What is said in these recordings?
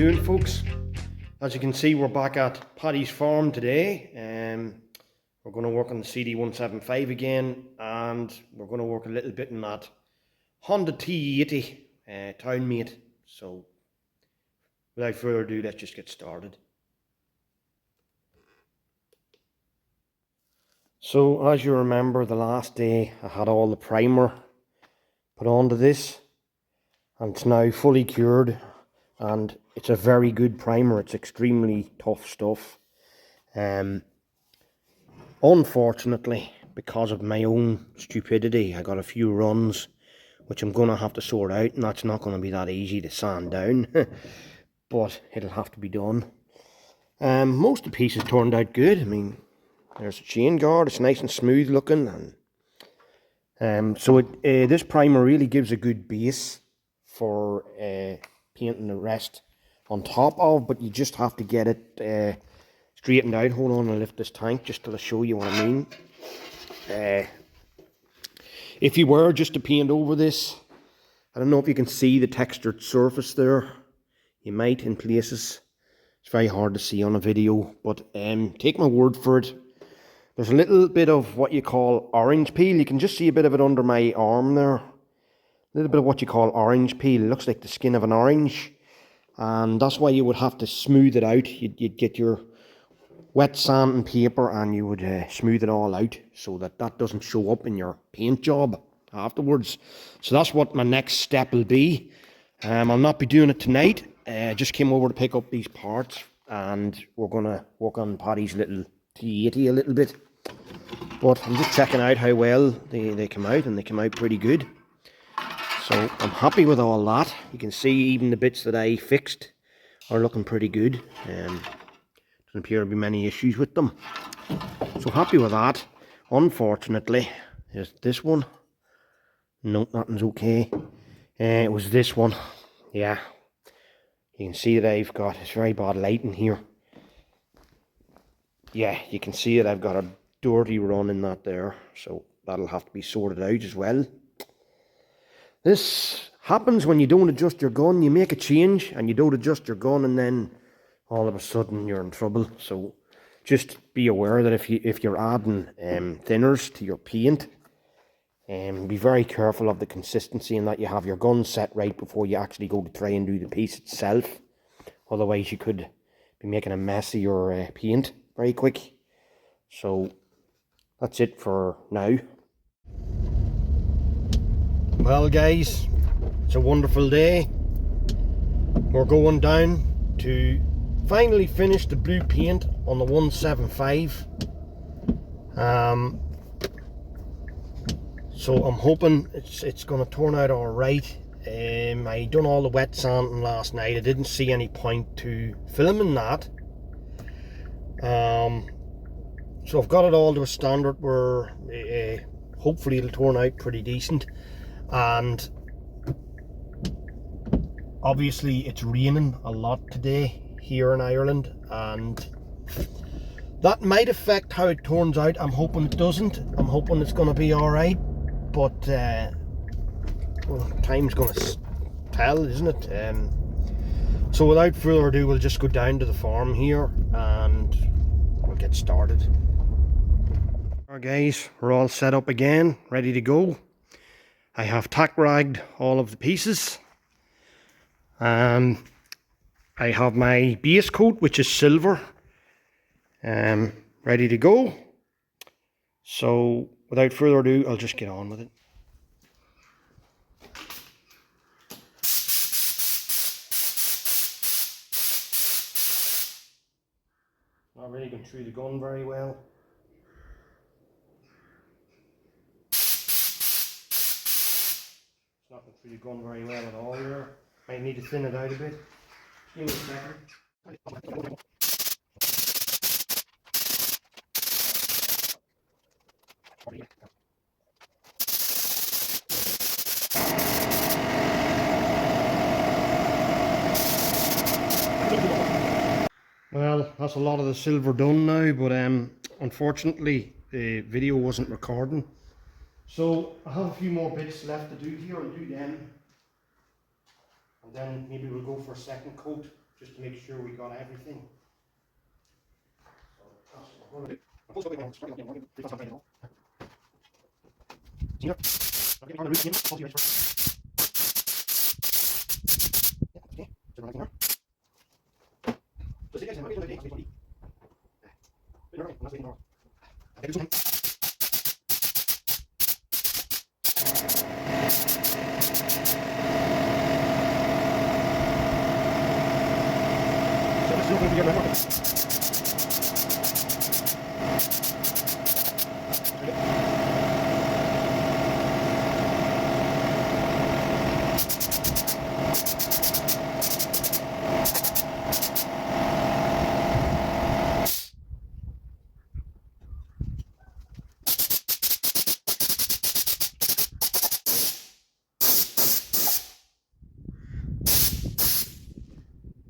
doing, folks? As you can see, we're back at Paddy's farm today. We're going to work on the cd175 again, and we're going to work a little bit on that Honda T80 Townmate. So without further ado, let's just get started. So as you remember, the last day I had all the primer put onto this, and it's now fully cured, and it's a very good primer. It's extremely tough stuff. Unfortunately, because of my own stupidity, I got a few runs which I'm going to have to sort out, and that's not going to be that easy to sand down. But it'll have to be done. Most of the pieces turned out good. I mean, there's a chain guard, it's nice and smooth looking, and this primer really gives a good base for painting the rest on top of, but you just have to get it straightened out. Hold on, I'll lift this tank just to show you what I mean. If you were just to paint over this, I don't know if you can see the textured surface there. You might in places. It's very hard to see on a video, but take my word for it. There's a little bit of what you call orange peel. You can just see a bit of it under my arm there. A little bit of what you call orange peel. It looks like the skin of an orange. And that's why you would have to smooth it out. You'd get your wet sand and paper, and you would smooth it all out so that that doesn't show up in your paint job afterwards. So that's what my next step will be. I'll not be doing it tonight. I just came over to pick up these parts, and we're going to work on Paddy's little T80 a little bit. But I'm just checking out how well they come out, and they come out pretty good. So I'm happy with all that. You can see even the bits that I fixed are looking pretty good. Doesn't appear to be many issues with them. So happy with that. Unfortunately, there's this one. No, nothing's okay. It was this one. Yeah. You can see that I've got, it's very bad lighting here. Yeah, you can see that I've got a dirty run in that there. So that'll have to be sorted out as well. This happens when you don't adjust your gun. You make a change and you don't adjust your gun, and then all of a sudden you're in trouble. So just be aware that if you're adding thinners to your paint, be very careful of the consistency, and that you have your gun set right before you actually go to try and do the piece itself. Otherwise you could be making a mess of your paint very quick. So that's it for now. Well guys, it's a wonderful day. We're going down to finally finish the blue paint on the 175. So I'm hoping it's going to turn out alright. I done all the wet sanding last night. I didn't see any point to filming that. So I've got it all to a standard where hopefully it'll turn out pretty decent. And obviously it's raining a lot today here in Ireland, and that might affect how it turns out. I'm hoping it doesn't. I'm hoping it's going to be alright, but well, time's going to tell, isn't it? So without further ado, we'll just go down to the farm here and we'll get started. Alright guys, we're all set up again, ready to go. I have tack ragged all of the pieces. I have my base coat, which is silver, ready to go. So without further ado, I'll just get on with it. Not really going through the gun very well. It's not going through the gun very well at all here. Might need to thin it out a bit. Give me a second. Well, that's a lot of the silver done now, but unfortunately the video wasn't recording. So I have a few more bits left to do here. I'll do them, and then maybe we'll go for a second coat. just to make sure we got everything. So that's what we're going to do. I'll post it up again, here. I'll get on the roof again. I'll see you guys first. Yeah, okay. So we're not here. So see you guys in a minute. I think it's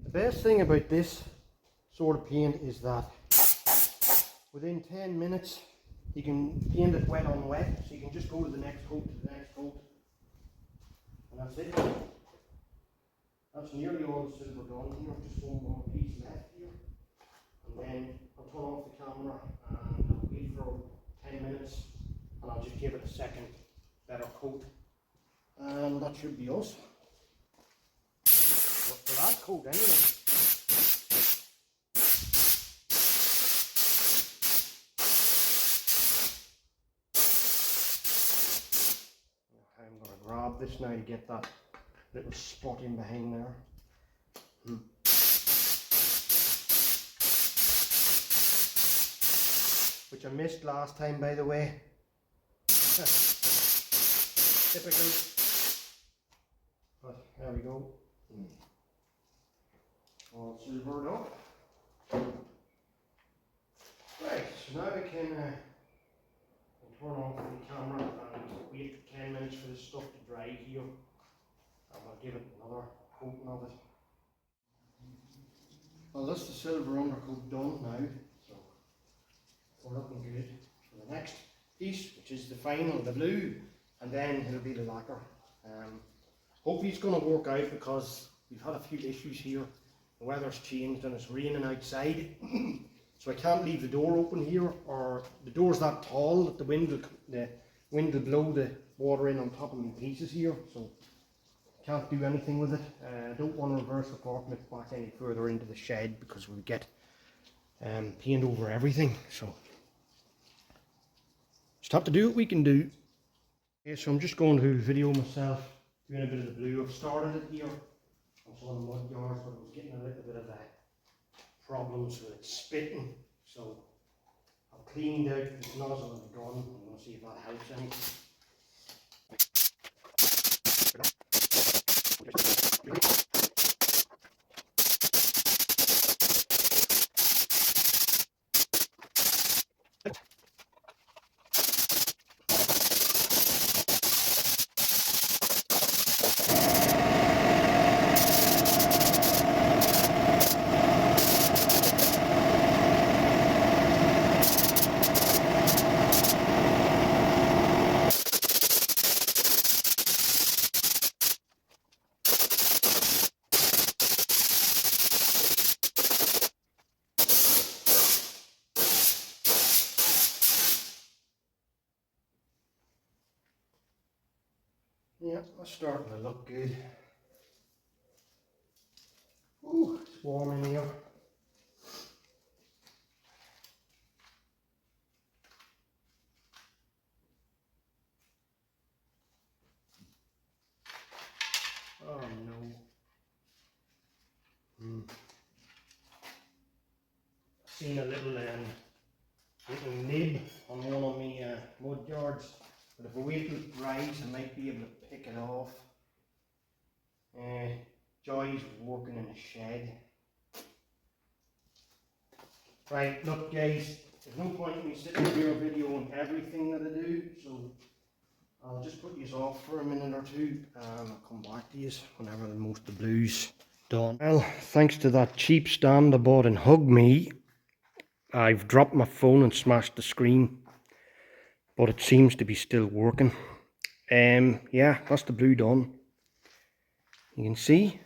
the best thing about this sort of paint is that within 10 minutes you can paint it wet on wet, so you can just go to the next coat, and that's it. That's nearly all the silver done here, just one more piece left here. And then I'll turn off the camera and I'll wait for 10 minutes and I'll just give it a second better coat. And that should be us. For that coat anyway. Okay, I'm going to grab this now to get that little spot in behind there. Which I missed last time, by the way. Typical. But there we go. All silvered up. Right, so now we can turn off the camera and wait 10 minutes for this stuff to dry here. And I'll give it another coating of it. Well, that's the silver undercoat done now, so we're looking good for the next piece, which is the final, the blue, and then it'll be the lacquer. Hopefully it's going to work out because we've had a few issues here. The weather's changed and it's raining outside, so I can't leave the door open here, or the door's that tall that the wind will blow the water in on top of my pieces here, so can't do anything with it. I don't want to reverse the forklift back any further into the shed because we get paint over everything, so just have to do what we can do. Okay, so I'm just going to video myself doing a bit of the blue. I've started it here on some of the mud yards, but I was getting a little bit of problems with it spitting, so I've cleaned out the nozzle of the gun. I'm going to see if that helps any. Yeah, that's starting to look good. Ooh, it's warm in here. Oh no. Seen a little nib on one of my mud yards, but if I wait till it dries I might be able to pick it off. Joy's working in a shed. Right, look guys, there's no point in me sitting here videoing everything that I do, so I'll just put these off for a minute or two and I'll come back to you whenever most of the blue's done. Well, thanks to that cheap stand I bought in Hug Me, I've dropped my phone and smashed the screen, but it seems to be still working. Yeah, that's the blue done. You can see.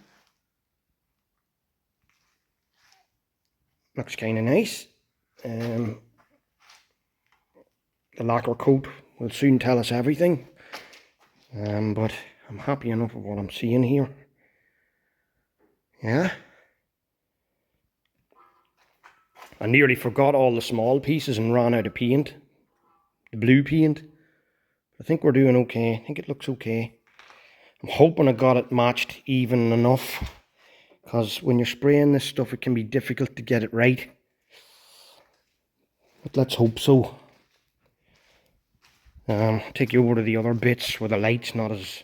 Looks kind of nice. The lacquer coat will soon tell us everything. But I'm happy enough with what I'm seeing here. Yeah. I nearly forgot all the small pieces and ran out of paint. The blue paint. I think we're doing okay. I think it looks okay. I'm hoping I got it matched even enough. Because when you're spraying this stuff, it can be difficult to get it right. But let's hope so. Take you over to the other bits where the light's not as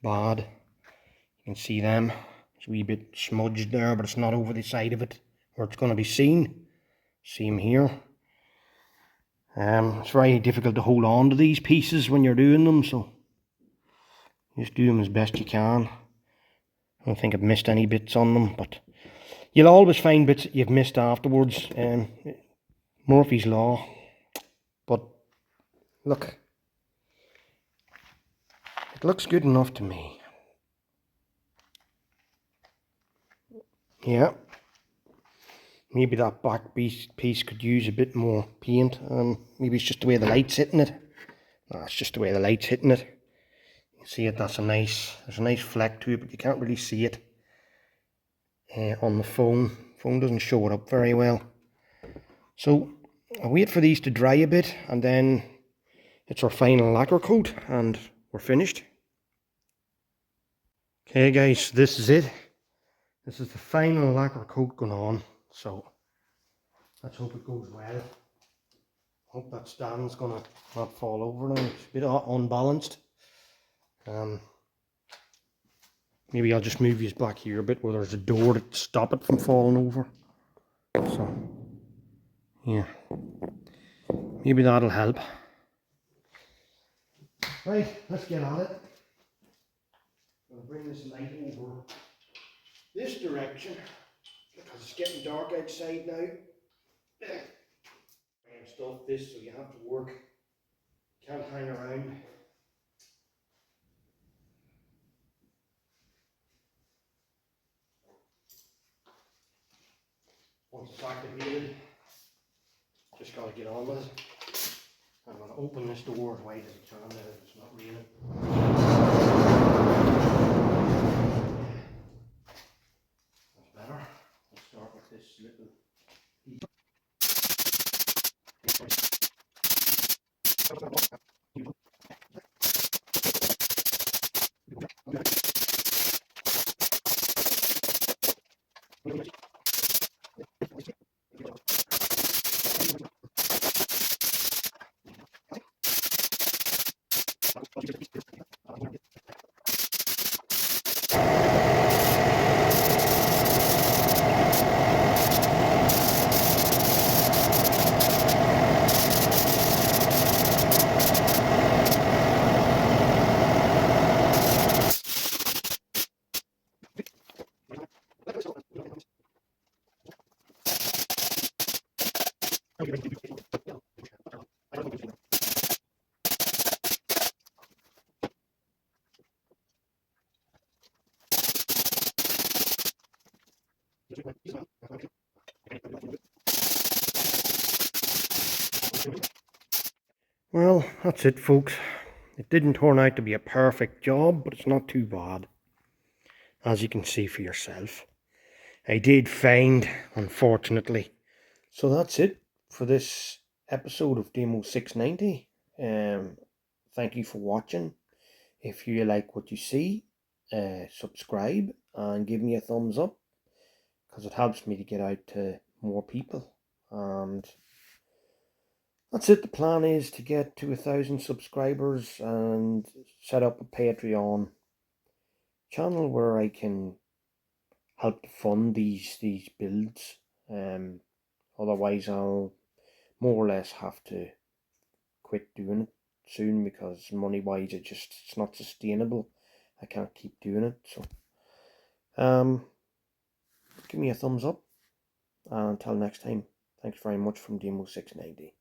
bad. You can see them. It's a wee bit smudged there, but it's not over the side of it where it's going to be seen. Same here. It's very difficult to hold on to these pieces when you're doing them, so just do them as best you can. I don't think I've missed any bits on them, but you'll always find bits that you've missed afterwards. Murphy's Law. But look, it looks good enough to me. Yeah. Maybe that back piece could use a bit more paint. Maybe it's just the way the light's hitting it. No, it's just the way the light's hitting it. You can see it, there's a nice fleck to it, but you can't really see it on the phone. Phone doesn't show it up very well. So I'll wait for these to dry a bit, and then it's our final lacquer coat, and we're finished. Okay guys, this is it. This is the final lacquer coat going on, so let's hope it goes well. Hope that stand's gonna not fall over now. It's a bit unbalanced. Maybe I'll just move you back here a bit where there's a door to stop it from falling over. So, yeah. Maybe that'll help. Right, let's get at it. I'm gonna bring this light over this direction because it's getting dark outside now. And stuff this, so you have to work. Can't hang around. Once it's activated, just gotta get on with it. I'm gonna open this door as wide as I can now if it's not raining. That's better. Let's start with this little piece. Well, that's it folks. It didn't turn out to be a perfect job, but it's not too bad. As you can see for yourself. I did find, unfortunately. So that's it for this episode of Demo 690. Thank you for watching. If you like what you see, subscribe and give me a thumbs up, because it helps me to get out to more people. And that's it. The plan is to get to 1,000 subscribers and set up a Patreon channel where I can help to fund these builds. Otherwise I'll more or less have to quit doing it soon, because money wise it's not sustainable. I can't keep doing it. So give me a thumbs up, and until next time, thanks very much from Demo 690.